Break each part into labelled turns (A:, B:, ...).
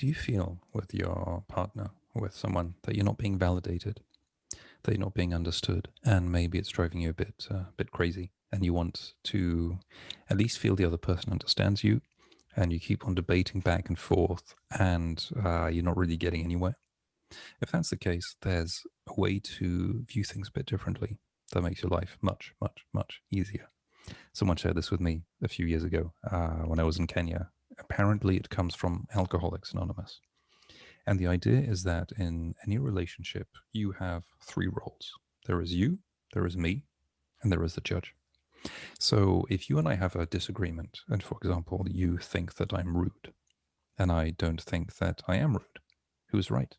A: do you feel with your partner, with someone, that you're not being validated, that you're not being understood, and maybe it's driving you a bit crazy, and you want to at least feel the other person understands you, and you keep on debating back and forth, and you're not really getting anywhere? If that's the case, there's a way to view things a bit differently that makes your life much, much, much easier. Someone shared this with me a few years ago when I was in Kenya. Apparently, it comes from Alcoholics Anonymous. And the idea is that in any relationship, you have three roles. There is you, there is me, and there is the judge. So if you and I have a disagreement, and for example, you think that I'm rude, and I don't think that I am rude, who's right?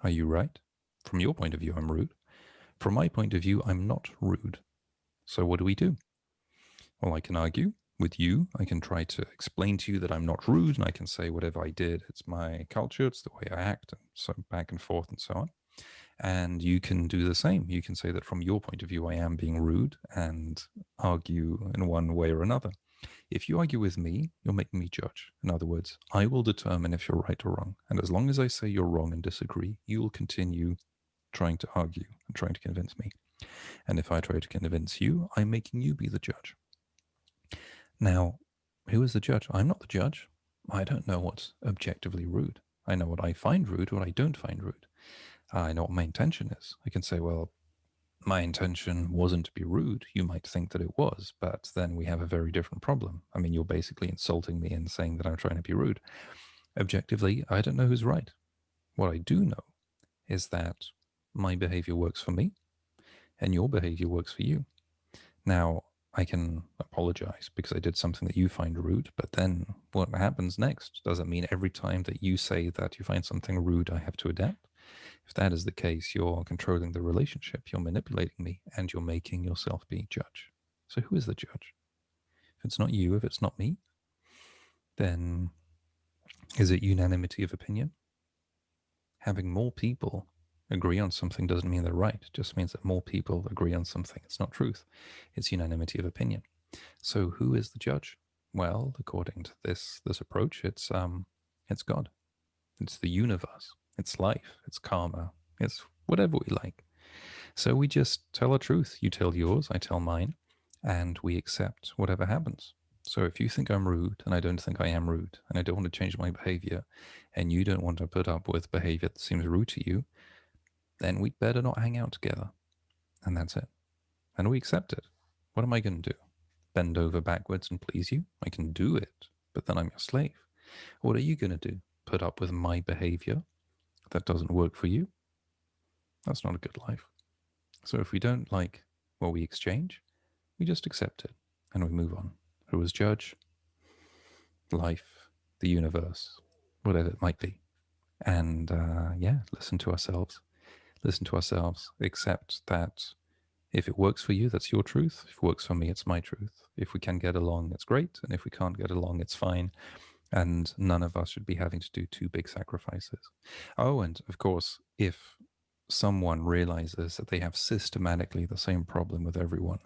A: Are you right? From your point of view, I'm rude. From my point of view, I'm not rude. So what do we do? Well, I can argue with you. I can try to explain to you that I'm not rude, and I can say whatever I did, it's my culture, it's the way I act, and so back and forth and so on. And you can do the same. You can say that from your point of view, I am being rude, and argue in one way or another. If you argue with me, you're making me judge. In other words, I will determine if you're right or wrong. And as long as I say you're wrong and disagree, you will continue trying to argue and trying to convince me. And if I try to convince you, I'm making you be the judge. Now, who is the judge? I'm not the judge. I don't know what's objectively rude. I know what I find rude, what I don't find rude. I know what my intention is. I can say, well, my intention wasn't to be rude. You might think that it was, but then we have a very different problem. I mean, you're basically insulting me and saying that I'm trying to be rude. Objectively, I don't know who's right. What I do know is that my behavior works for me and your behavior works for you. Now, I can apologize because I did something that you find rude, but then what happens next? Does it mean every time that you say that you find something rude, I have to adapt? If that is the case, you're controlling the relationship, you're manipulating me, and you're making yourself be judge. So who is the judge? If it's not you, if it's not me, then is it unanimity of opinion? Having more people agree on something doesn't mean they're right. It just means that more people agree on something. It's not truth. It's unanimity of opinion. So who is the judge? Well, according to this approach, it's God. It's the universe. It's life. It's karma. It's whatever we like. So we just tell our truth. You tell yours, I tell mine, and we accept whatever happens. So if you think I'm rude and I don't think I am rude and I don't want to change my behavior and you don't want to put up with behavior that seems rude to you, then we'd better not hang out together. And that's it. And we accept it. What am I going to do? Bend over backwards and please you? I can do it, but then I'm your slave. What are you going to do? Put up with my behavior that doesn't work for you? That's not a good life. So if we don't like what we exchange, we just accept it and we move on. Who is judge? Life, the universe, whatever it might be. And listen to ourselves. Listen to ourselves. Accept that if it works for you, that's your truth. If it works for me, it's my truth. If we can get along, it's great. And if we can't get along, it's fine. And none of us should be having to do two big sacrifices. Oh, and of course, if someone realizes that they have systematically the same problem with everyone,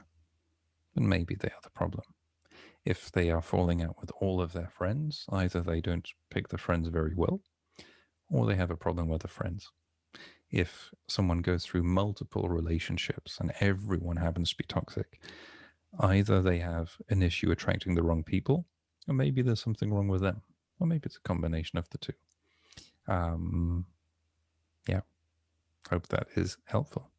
A: then maybe they are the problem. If they are falling out with all of their friends, either they don't pick the friends very well, or they have a problem with the friends. If someone goes through multiple relationships and everyone happens to be toxic, either they have an issue attracting the wrong people, or maybe there's something wrong with them, or maybe it's a combination of the two. Hope that is helpful.